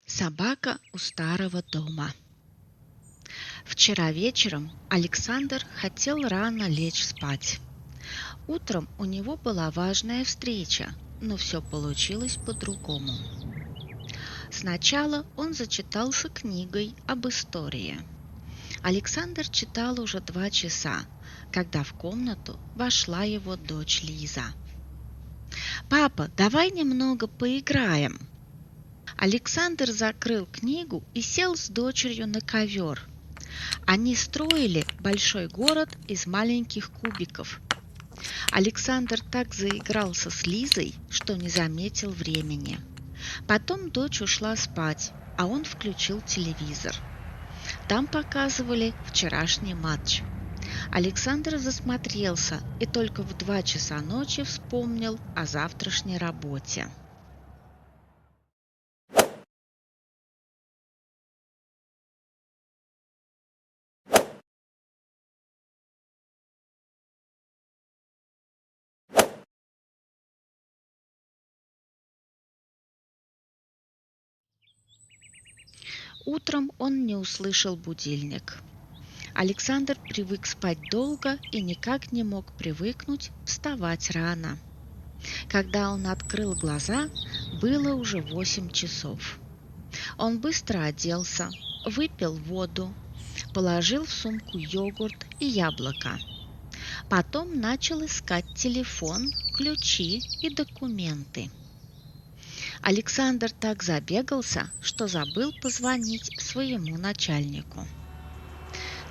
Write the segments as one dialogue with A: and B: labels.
A: Собака у старого дома. Вчера вечером Александр хотел рано лечь спать. Утром у него была важная встреча, но все получилось по-другому. Сначала он зачитался книгой об истории. Александр читал уже 2 часа, когда в комнату вошла его дочь Лиза. «Папа, давай немного поиграем!» Александр закрыл книгу и сел с дочерью на ковер. Они строили большой город из маленьких кубиков. Александр так заигрался с Лизой, что не заметил времени. Потом дочь ушла спать, а он включил телевизор. Там показывали вчерашний матч. Александр засмотрелся и только в 2 часа ночи вспомнил о завтрашней работе. Утром он не услышал будильник. Александр привык спать долго и никак не мог привыкнуть вставать рано. Когда он открыл глаза, было уже 8 часов. Он быстро оделся, выпил воду, положил в сумку йогурт и яблоко. Потом начал искать телефон, ключи и документы. Александр так забегался, что забыл позвонить своему начальнику.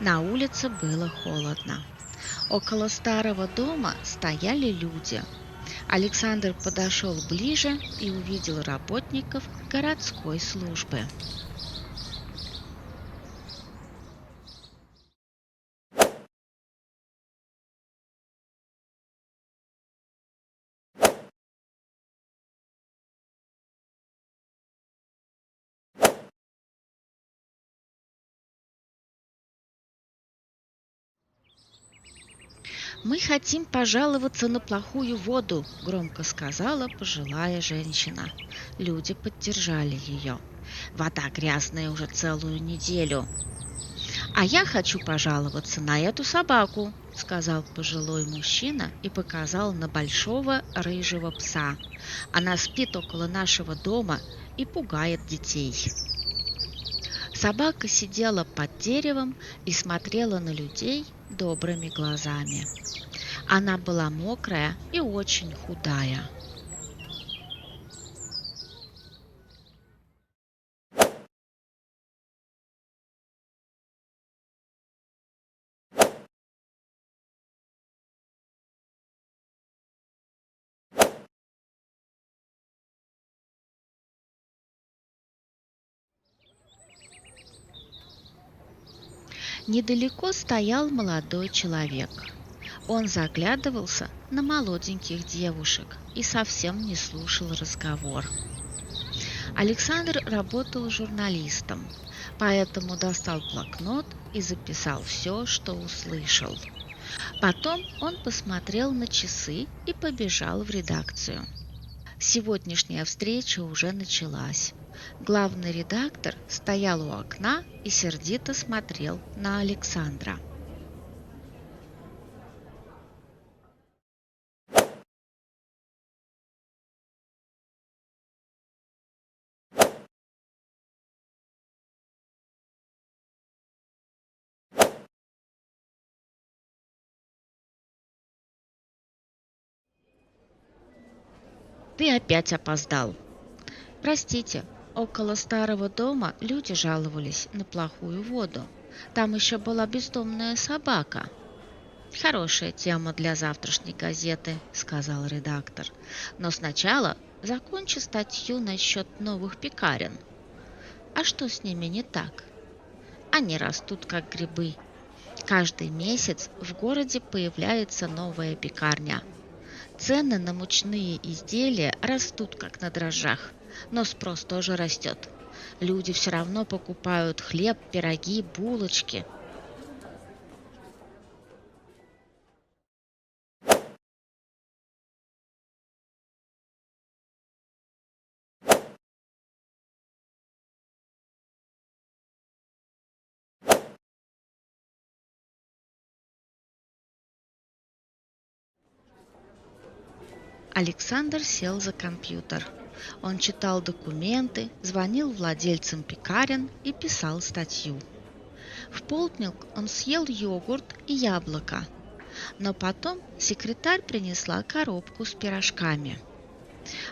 A: На улице было холодно. Около старого дома стояли люди. Александр подошел ближе и увидел работников городской службы. «Мы хотим пожаловаться на плохую воду», – громко сказала пожилая женщина. Люди поддержали ее. «Вода грязная уже целую неделю». «А я хочу пожаловаться на эту собаку», – сказал пожилой мужчина и показал на большого рыжего пса. «Она спит около нашего дома и пугает детей». Собака сидела под деревом и смотрела на людей добрыми глазами. Она была мокрая и очень худая. Недалеко стоял молодой человек. Он заглядывался на молоденьких девушек и совсем не слушал разговор. Александр работал журналистом, поэтому достал блокнот и записал все, что услышал. Потом он посмотрел на часы и побежал в редакцию. Сегодняшняя встреча уже началась. Главный редактор стоял у окна и сердито смотрел на Александра. «Ты опять опоздал!» «Простите, около старого дома люди жаловались на плохую воду. Там еще была бездомная собака». «Хорошая тема для завтрашней газеты», — сказал редактор. «Но сначала закончи статью насчет новых пекарен. А что с ними не так? Они растут как грибы. Каждый месяц в городе появляется новая пекарня. Цены на мучные изделия растут как на дрожжах, но спрос тоже растет. Люди все равно покупают хлеб, пироги, булочки. Александр сел за компьютер. Он читал документы, звонил владельцам пекарен и писал статью. В полдник он съел йогурт и яблоко, но потом секретарь принесла коробку с пирожками.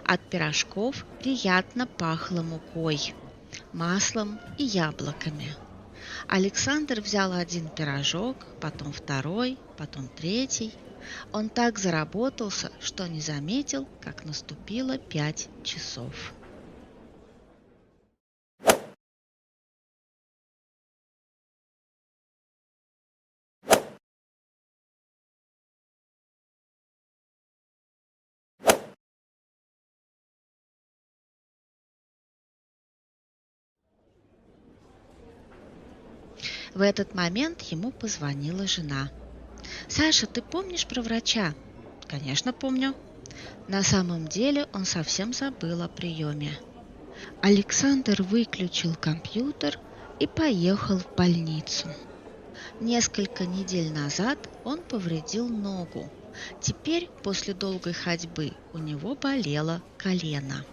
A: От пирожков приятно пахло мукой, маслом и яблоками. Александр взял один пирожок, потом второй, потом третий. Он так заработался, что не заметил, как наступило 5 часов. В этот момент ему позвонила жена. «Саша, ты помнишь про врача?» «Конечно, помню». На самом деле он совсем забыл о приеме. Александр выключил компьютер и поехал в больницу. Несколько недель назад он повредил ногу. Теперь, после долгой ходьбы, у него болело колено.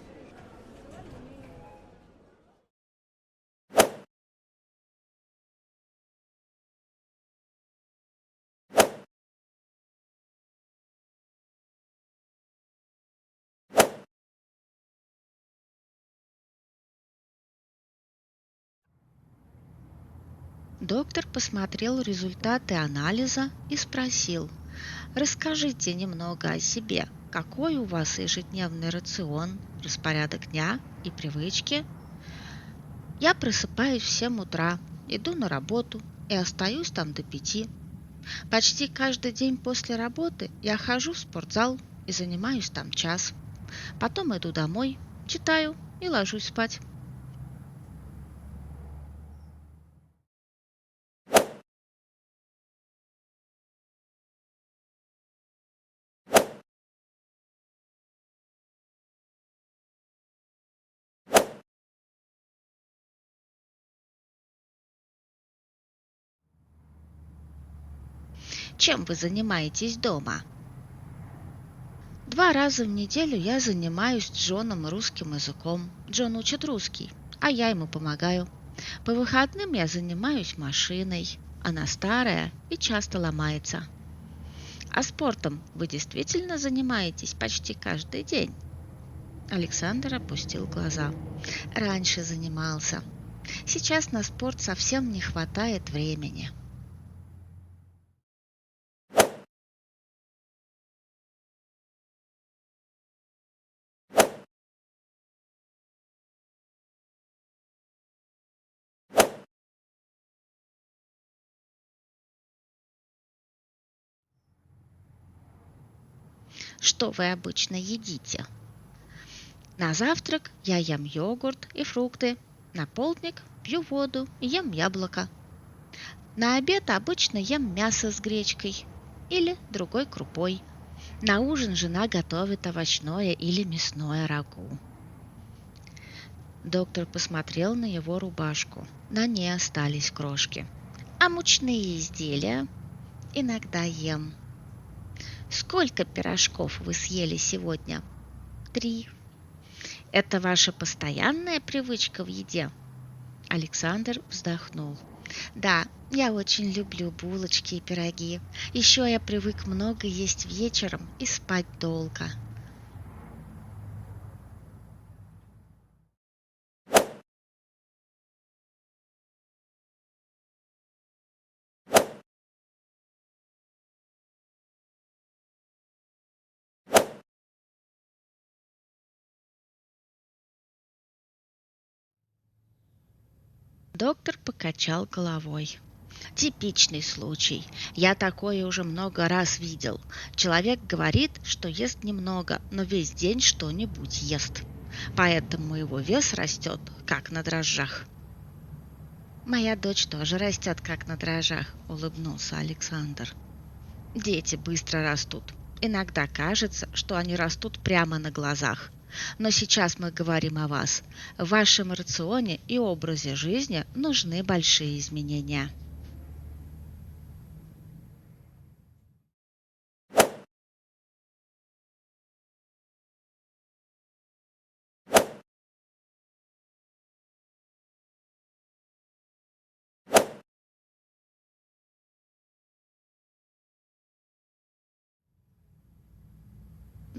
A: Доктор посмотрел результаты анализа и спросил: «Расскажите немного о себе. Какой у вас ежедневный рацион, распорядок дня и привычки?» «Я просыпаюсь в 7 утра, иду на работу и остаюсь там до 5. Почти каждый день после работы я хожу в спортзал и занимаюсь там час. Потом иду домой, читаю и ложусь спать». «Чем вы занимаетесь дома?» «2 раза в неделю я занимаюсь с Джоном русским языком. Джон учит русский, а я ему помогаю. По выходным я занимаюсь машиной. Она старая и часто ломается». «А спортом вы действительно занимаетесь почти каждый день?» Александр опустил глаза. «Раньше занимался. Сейчас на спорт совсем не хватает времени». «Что вы обычно едите?» «На завтрак я ем йогурт и фрукты. На полдник пью воду и ем яблоко. На обед обычно ем мясо с гречкой или другой крупой. На ужин жена готовит овощное или мясное рагу». Доктор посмотрел на его рубашку. На ней остались крошки. «А мучные изделия?» «Иногда ем». «Сколько пирожков вы съели сегодня?» 3. «Это ваша постоянная привычка в еде?» Александр вздохнул. «Да, я очень люблю булочки и пироги. Еще я привык много есть вечером и спать долго». Доктор покачал головой. «Типичный случай. Я такое уже много раз видел. Человек говорит, что ест немного, но весь день что-нибудь ест. Поэтому его вес растет, как на дрожжах». «Моя дочь тоже растет, как на дрожжах», — улыбнулся Александр. «Дети быстро растут. Иногда кажется, что они растут прямо на глазах. Но сейчас мы говорим о вас. В вашем рационе и образе жизни нужны большие изменения».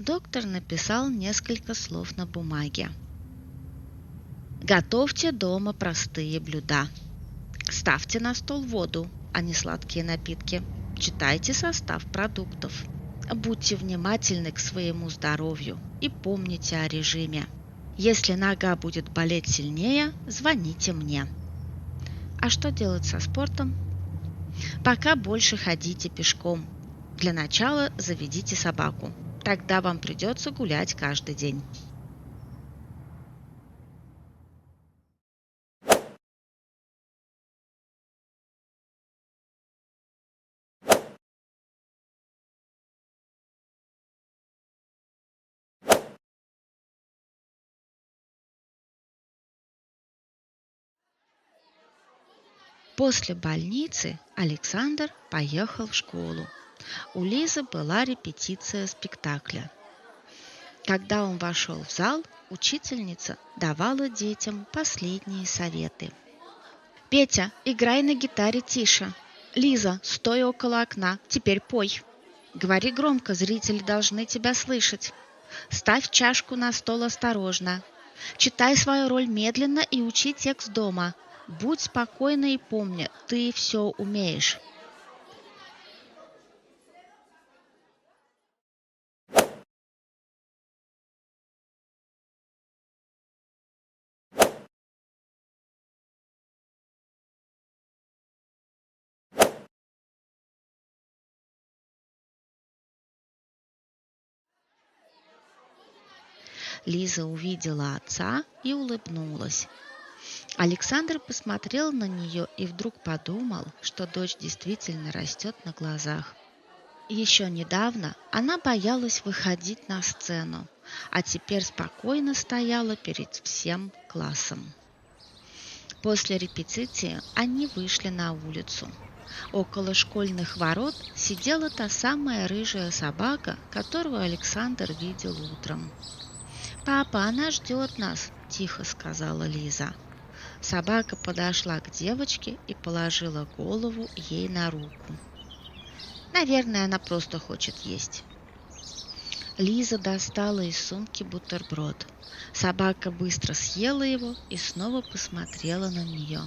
A: доктор написал несколько слов на бумаге. Готовьте дома простые блюда. Ставьте на стол воду, а не сладкие напитки. Читайте состав продуктов. Будьте внимательны к своему здоровью и помните о режиме. Если нога будет болеть сильнее, звоните мне. А что делать со спортом? Пока больше ходите пешком. Для начала заведите собаку. Тогда вам придется гулять каждый день. После больницы Александр поехал в школу. У Лизы была репетиция спектакля. Когда он вошел в зал, учительница давала детям последние советы. «Петя, играй на гитаре тише. Лиза, стой около окна, теперь пой. Говори громко, зрители должны тебя слышать. Ставь чашку на стол осторожно. Читай свою роль медленно и учи текст дома. Будь спокойна и помни, ты все умеешь». Лиза увидела отца и улыбнулась. Александр посмотрел на нее и вдруг подумал, что дочь действительно растет на глазах. Еще недавно она боялась выходить на сцену, а теперь спокойно стояла перед всем классом. После репетиции они вышли на улицу. Около школьных ворот сидела та самая рыжая собака, которую Александр видел утром. «Папа, она ждет нас», – тихо сказала Лиза. Собака подошла к девочке и положила голову ей на руку. «Наверное, она просто хочет есть». Лиза достала из сумки бутерброд. Собака быстро съела его и снова посмотрела на нее.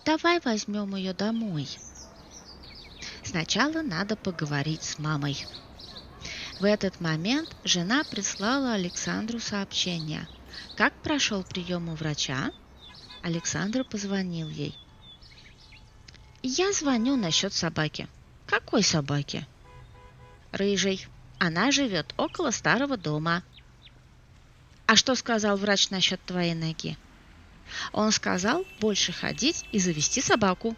A: «Давай возьмем ее домой. Сначала надо поговорить с мамой». В этот момент жена прислала Александру сообщение. «Как прошел прием у врача?» Александр позвонил ей. «Я звоню насчет собаки». «Какой собаки?» «Рыжей. Она живет около старого дома». «А что сказал врач насчет твоей ноги?» «Он сказал больше ходить и завести собаку».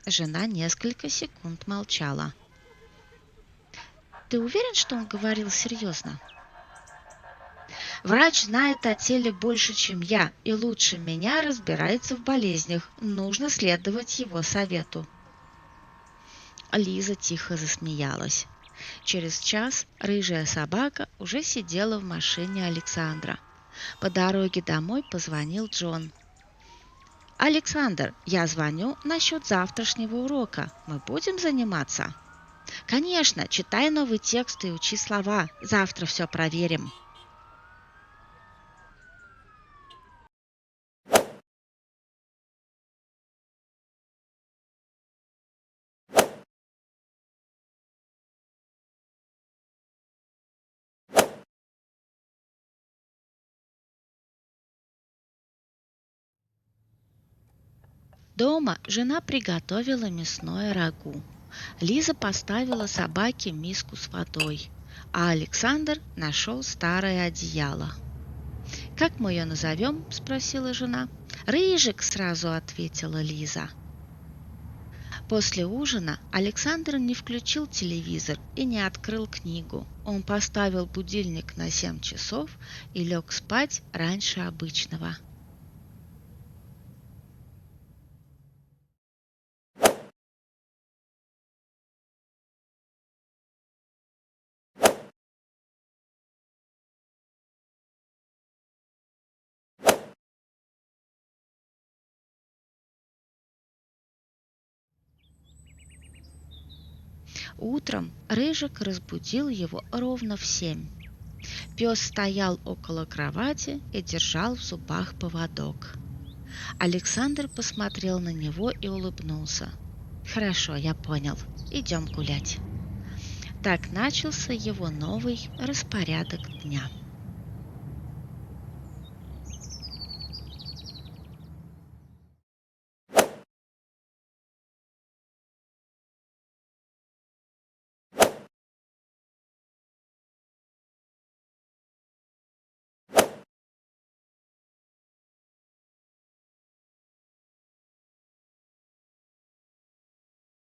A: Жена несколько секунд молчала. «Ты уверен, что он говорил серьезно?» «Врач знает о теле больше, чем я, и лучше меня разбирается в болезнях. Нужно следовать его совету». Лиза тихо засмеялась. Через час рыжая собака уже сидела в машине Александра. По дороге домой позвонил Джон. «Александр, я звоню насчет завтрашнего урока. Мы будем заниматься?» «Конечно, читай новый текст и учи слова. Завтра все проверим». Дома жена приготовила мясное рагу. Лиза поставила собаке миску с водой, а Александр нашел старое одеяло. «Как мы ее назовем?» – спросила жена. «Рыжик», – сразу ответила Лиза. После ужина Александр не включил телевизор и не открыл книгу. Он поставил будильник на 7 часов и лег спать раньше обычного. Утром Рыжик разбудил его ровно в 7. Пес стоял около кровати и держал в зубах поводок. Александр посмотрел на него и улыбнулся. «Хорошо, я понял. Идем гулять». Так начался его новый распорядок дня.